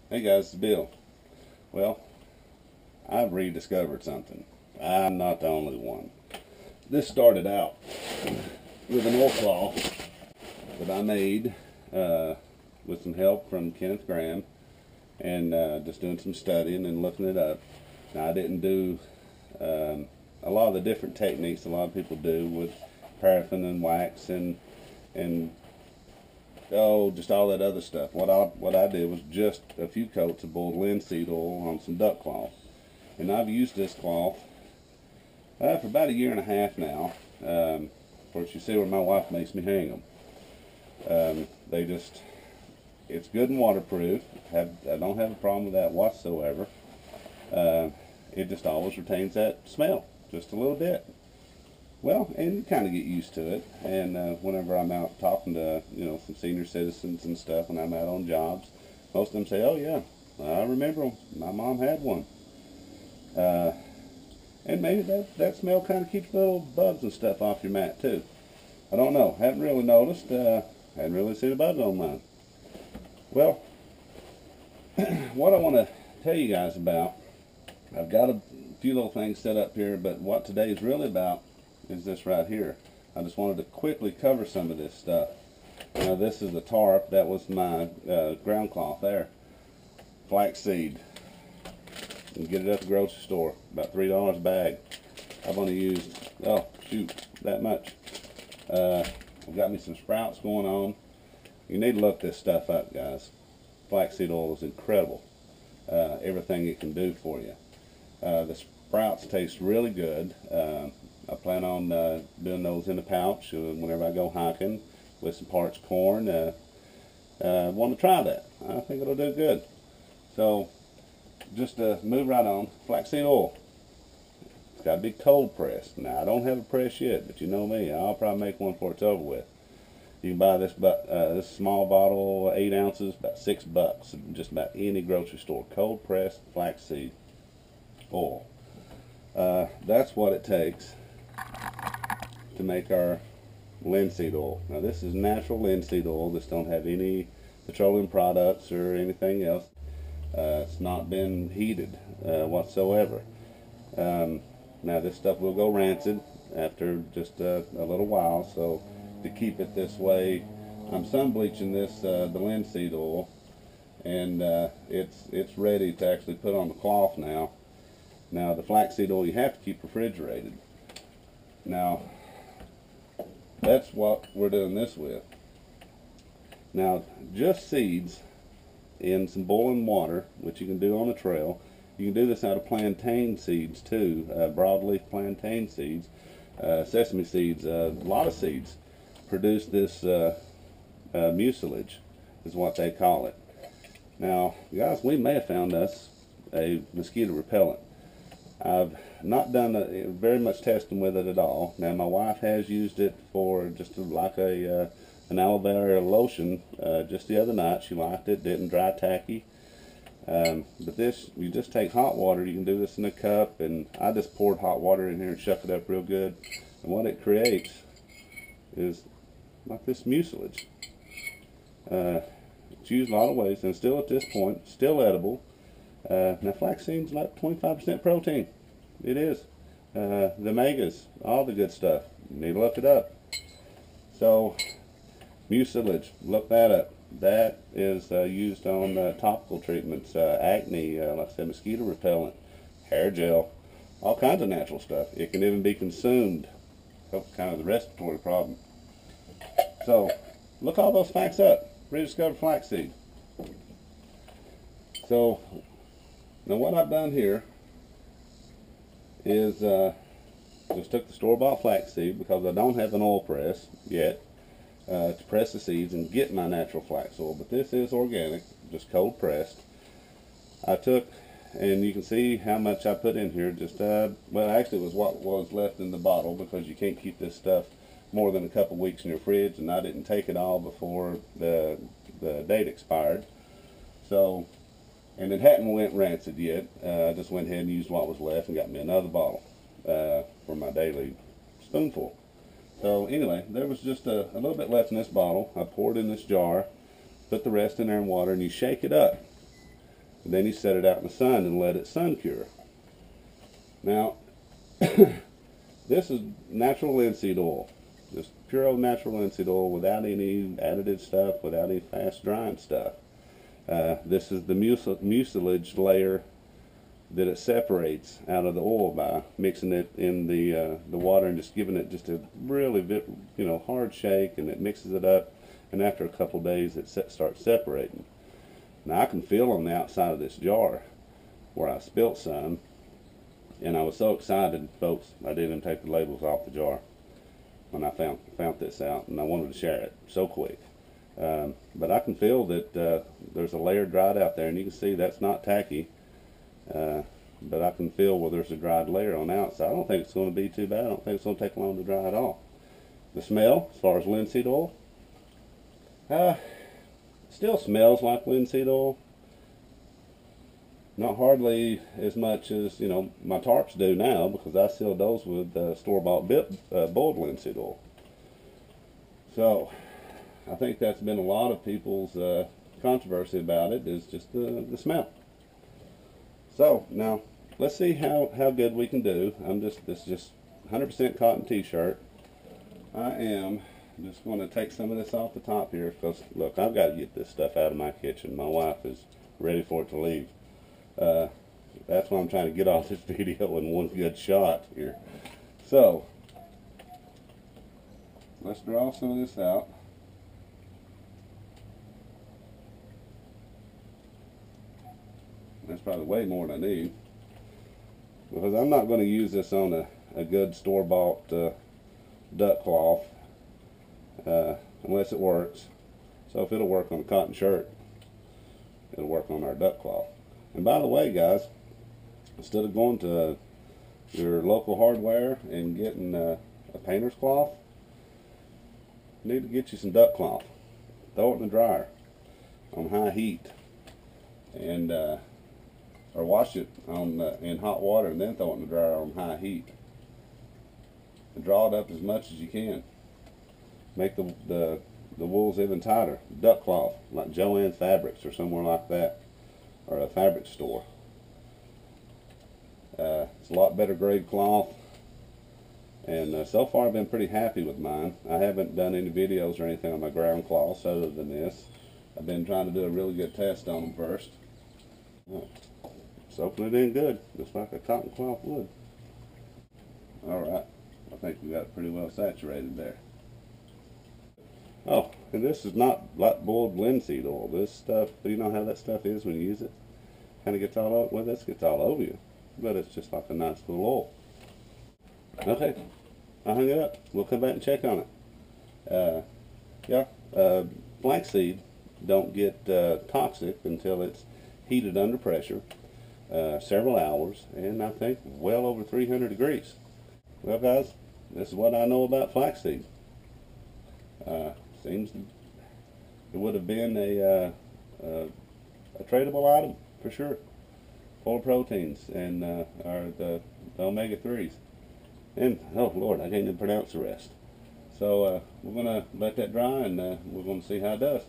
Hey guys, it's Bill. Well, I've rediscovered something. I'm not the only one. This started out with an oil cloth that I made with some help from Kenneth Graham and just doing some studying and looking it up. Now, I didn't do a lot of the different techniques a lot of people do with paraffin and wax and just all that other stuff. What I did was just a few coats of boiled linseed oil on some duck cloth, and I've used this cloth for about a year and a half now. Of course, you see where my wife makes me hang them. It's good and waterproof. I don't have a problem with that whatsoever. It just always retains that smell, just a little bit. Well, and you kind of get used to it. And whenever I'm out talking to, some senior citizens and stuff, when I'm out on jobs, most of them say, "Oh yeah, I remember them. My mom had one." And maybe that smell kind of keeps little bugs and stuff off your mat too. I don't know. Haven't really noticed. Hadn't really seen a bug on mine. Well, what I want to tell you guys about, I've got a few little things set up here, but what today is really about is this right here. I just wanted to quickly cover some of this stuff. Now, this is the tarp. That was my ground cloth there. Flaxseed. You can get it at the grocery store. About $3 a bag. I've only used, that much. I've got me some sprouts going on. You need to look this stuff up, guys. Flaxseed oil is incredible. Everything it can do for you. The sprouts taste really good. I plan on doing those in a pouch whenever I go hiking with some parched corn. Want to try that. I think it'll do good. So, just move right on. Flaxseed oil. It's got to be cold pressed. Now, I don't have a press yet, but you know me. I'll probably make one before it's over with. You can buy this small bottle, 8 ounces, about $6, just about any grocery store. Cold pressed flaxseed oil. That's what it takes to make our linseed oil. Now, this is natural linseed oil. This don't have any petroleum products or anything else. It's not been heated whatsoever. Now, this stuff will go rancid after just a little while, so to keep it this way, I'm sun bleaching this the linseed oil, and it's ready to actually put on the cloth now. Now, the flaxseed oil you have to keep refrigerated. Now, that's what we're doing this with. Now, just seeds in some boiling water, which you can do on a trail. You can do this out of plantain seeds too, broadleaf plantain seeds, sesame seeds, a lot of seeds produce this mucilage, is what they call it. Now, guys, we may have found us a mosquito repellent. I've not done very much testing with it at all. Now, my wife has used it for just like an aloe vera lotion just the other night. She liked it, didn't dry tacky. But this, you just take hot water. You can do this in a cup, and I just poured hot water in here and shook it up real good. And what it creates is like this mucilage. It's used a lot of ways, and still at this point, still edible. Now, flaxseed's like 25% protein. It is. The omegas, all the good stuff. You need to look it up. So, mucilage, look that up. That is used on topical treatments, acne, like I said, mosquito repellent, hair gel, all kinds of natural stuff. It can even be consumed, help kind of the respiratory problem. So, look all those facts up. Rediscovered flaxseed. So, now what I've done here is just took the store-bought flaxseed, because I don't have an oil press yet to press the seeds and get my natural flax oil, but this is organic, just cold pressed. I took, and you can see how much I put in here, just well, actually it was what was left in the bottle, because you can't keep this stuff more than a couple weeks in your fridge, and I didn't take it all before the date expired. So, and it hadn't went rancid yet. I just went ahead and used what was left and got me another bottle for my daily spoonful. So anyway, there was just a little bit left in this bottle. I poured in this jar, put the rest in there in water, and you shake it up. And then you set it out in the sun and let it sun cure. Now, this is natural linseed oil. Just pure old natural linseed oil without any additive stuff, without any fast drying stuff. This is the mucilage layer that it separates out of the oil by mixing it in the water and just giving it just a really hard shake, and it mixes it up, and after a couple days it starts separating. Now I can feel on the outside of this jar where I spilt some, and I was so excited, folks, I didn't even take the labels off the jar when I found this out, and I wanted to share it so quick. But I can feel that there's a layer dried out there, and you can see that's not tacky. But I can feel where there's a dried layer on the outside. I don't think it's going to be too bad. I don't think it's going to take long to dry at all. The smell, as far as linseed oil, still smells like linseed oil. Not hardly as much as, my tarps do now, because I sealed those with store-bought boiled linseed oil. So I think that's been a lot of people's controversy about it, is just the smell. So now let's see how good we can do. This is just 100% cotton t-shirt. I am just going to take some of this off the top here, because look, I've got to get this stuff out of my kitchen. My wife is ready for it to leave. That's why I'm trying to get off this video in one good shot here. So let's draw some of this out. That's probably way more than I need, because I'm not going to use this on a good store-bought duck cloth unless it works. So if it'll work on a cotton shirt, it'll work on our duck cloth. And by the way, guys, instead of going to your local hardware and getting a painter's cloth, you need to get you some duck cloth. Throw it in the dryer on high heat, and or wash it in hot water and then throw it in the dryer on high heat. And draw it up as much as you can. Make the wools even tighter. Duck cloth, like Joann Fabrics or somewhere like that, or a fabric store. It's a lot better grade cloth, and so far I've been pretty happy with mine. I haven't done any videos or anything on my ground cloths other than this. I've been trying to do a really good test on them first. Soaking it in good, just like a cotton cloth would. Alright, I think we got it pretty well saturated there. Oh, and this is not like boiled linseed oil. This stuff, you know how that stuff is when you use it? Kind of gets all over, well, this gets all over you. But it's just like a nice little oil. Okay, I hung it up. We'll come back and check on it. Flaxseed don't get toxic until it's heated under pressure. Several hours, and I think well over 300 degrees. Well, guys, this is what I know about flaxseed. Seems it would have been a tradable item for sure. Full of proteins and the omega-3s. And, oh Lord, I can't even pronounce the rest. So we're going to let that dry, and we're going to see how it does.